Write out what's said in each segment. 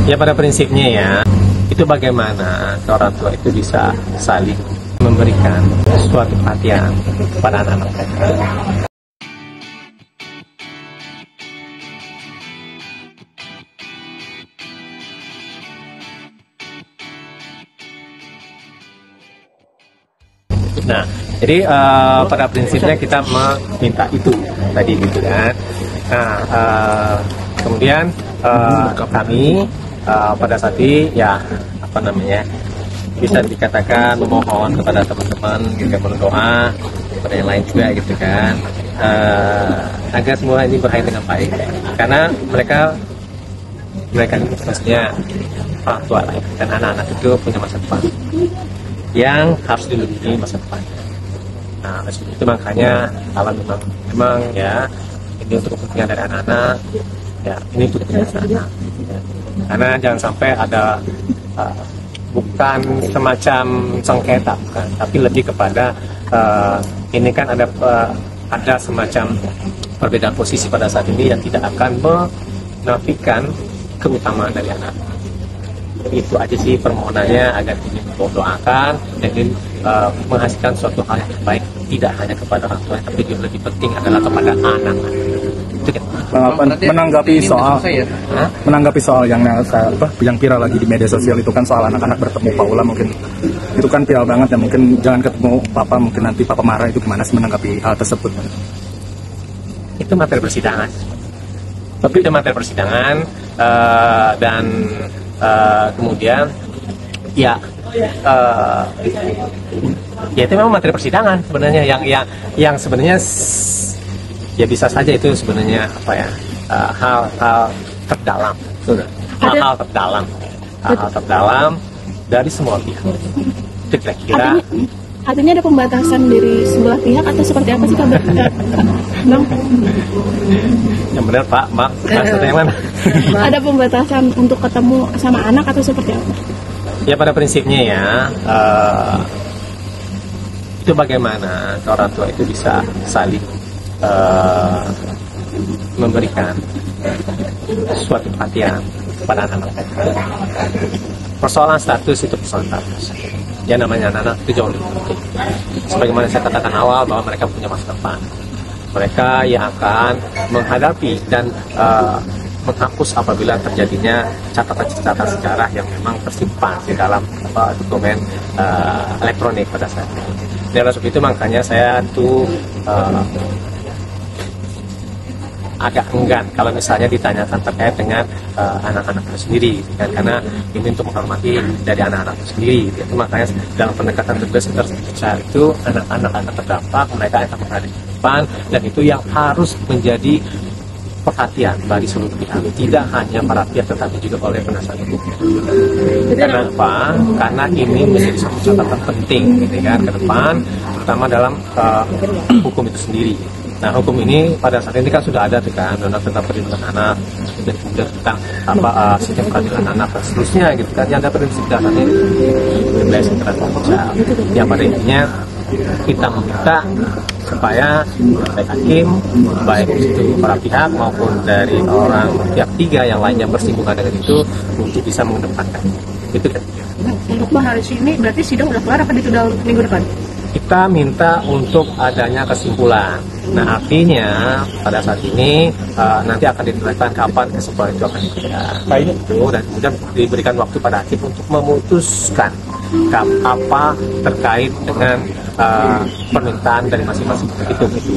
Ya pada prinsipnya ya, itu bagaimana orang tua itu bisa saling memberikan suatu perhatian kepada anak-anak mereka. Nah, jadi pada prinsipnya kita meminta itu tadi gitu kan. Nah, kemudian kami pada saat ini ya apa namanya bisa dikatakan memohon kepada teman-teman juga berdoa kepada yang lain juga gitu kan, agar semua ini berakhir dengan baik karena mereka maksudnya orang tua lah dan anak-anak itu punya masa depan yang harus dilindungi masa depan. Nah, oleh sebab itu makanya kalau memang ya ini untuk kepentingan dari anak-anak, ya ini untuk kepentingan anak. Ya. Karena jangan sampai ada bukan semacam sengketa, bukan, tapi lebih kepada ini kan ada semacam perbedaan posisi pada saat ini yang tidak akan menafikan keutamaan dari anak. Itu aja sih permohonannya agar ini doakan dan ini menghasilkan suatu hal yang baik tidak hanya kepada orang tua tapi juga lebih penting adalah kepada anak. Menanggapi soal yang viral lagi di media sosial itu kan soal anak-anak bertemu Paula, mungkin itu kan viral banget ya, mungkin jangan ketemu papa, mungkin nanti papa marah, itu gimana sih menanggapi hal tersebut? Itu materi persidangan. Tapi itu materi persidangan dan kemudian ya itu memang materi persidangan sebenarnya yang sebenarnya ya bisa saja itu sebenarnya apa ya hal-hal terdalam, hal-hal terdalam dari semua pihak. Itu kira-kira. Artinya ada pembatasan dari sebelah pihak atau seperti apa sih kabar? Yang benar Pak, maksudnya yang mana? Ada pembatasan untuk ketemu sama anak atau seperti apa? Ya pada prinsipnya ya, itu bagaimana orang tua itu bisa saling memberikan suatu perhatian kepada anak-anak mereka. Persoalan status itu persoalan status. Ya namanya anak-anak itu jauh lebih penting. Sebagaimana saya katakan awal bahwa mereka punya masa depan. Mereka yang akan menghadapi dan menghapus apabila terjadinya catatan-catatan sejarah yang memang tersimpan di dalam dokumen elektronik pada saat itu. Dan oleh sebab itu makanya saya tuh agak enggan kalau misalnya ditanyakan terkait dengan anak-anak itu sendiri kan? Karena ini untuk menghormati dari anak-anak itu sendiri itu makanya dalam pendekatan tugas besar itu anak-anak terdampak mereka akan menghadapi depan dan itu yang harus menjadi perhatian bagi seluruh pihak, tidak hanya para pihak tetapi juga oleh penasihat hukum. Kenapa? Karena ini menjadi satu catatan penting gitu kan ke depan, terutama dalam hukum itu sendiri. Nah, hukum ini pada saat ini kan sudah ada kan undang-undang tentang perlindungan anak dan kemudian tentang sistem peradilan anak dan seterusnya gitu kan. Yang ada prinsip dasarnya bebas internasional. Yang pada intinya kita meminta supaya baik hakim, baik itu para pihak maupun dari orang pihak tiga yang lain yang bersinggungan dengan itu untuk bisa mengedepankan itu kan. Untuk hari ini berarti sidang udah kelar apa ditunda minggu depan? Kita minta untuk adanya kesimpulan. Nah artinya pada saat ini nanti akan ditentukan kapan kesimpulan itu akan diberikan. Dan kemudian diberikan waktu pada hakim untuk memutuskan apa terkait dengan permintaan dari masing-masing petitum itu.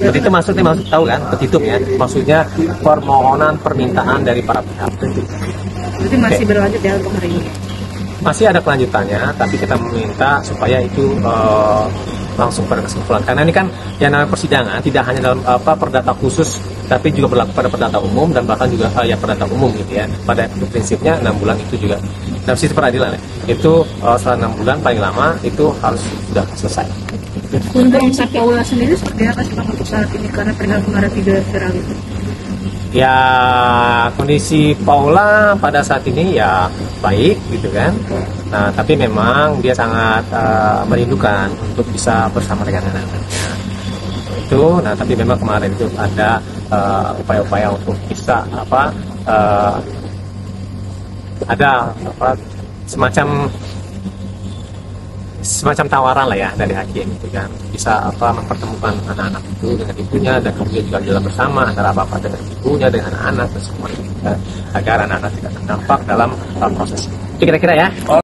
Petitum maksudnya tahu kan petitum ya, maksudnya permohonan permintaan dari para pihak. Jadi masih berlanjut ya untuk hari ini. Masih ada kelanjutannya, tapi kita meminta supaya itu langsung pada kesimpulan. Karena ini kan yang namanya persidangan tidak hanya dalam perdata khusus, tapi juga berlaku pada perdata umum dan bahkan juga ya perdata umum gitu ya. Pada prinsipnya 6 bulan itu juga dalam sistem peradilan ya, itu setelah 6 bulan paling lama itu harus sudah selesai. Untuk Pak Paula sendiri seperti apa sih Pak untuk saat ini karena perihal kemarin video viral itu? Ya kondisi Paula pada saat ini ya baik gitu kan. Nah tapi memang dia sangat merindukan untuk bisa bersama dengan anak-anaknya itu. Nah tapi memang kemarin itu ada upaya-upaya untuk bisa ada apa, semacam tawaran lah ya dari hakim gitu kan, bisa apa mempertemukan anak-anak itu dengan ibunya, dan kemudian juga jalan bersama antara bapak dengan ibunya dengan anak dan semua itu, agar anak-anak tidak terdampak dalam proses itu kira-kira ya.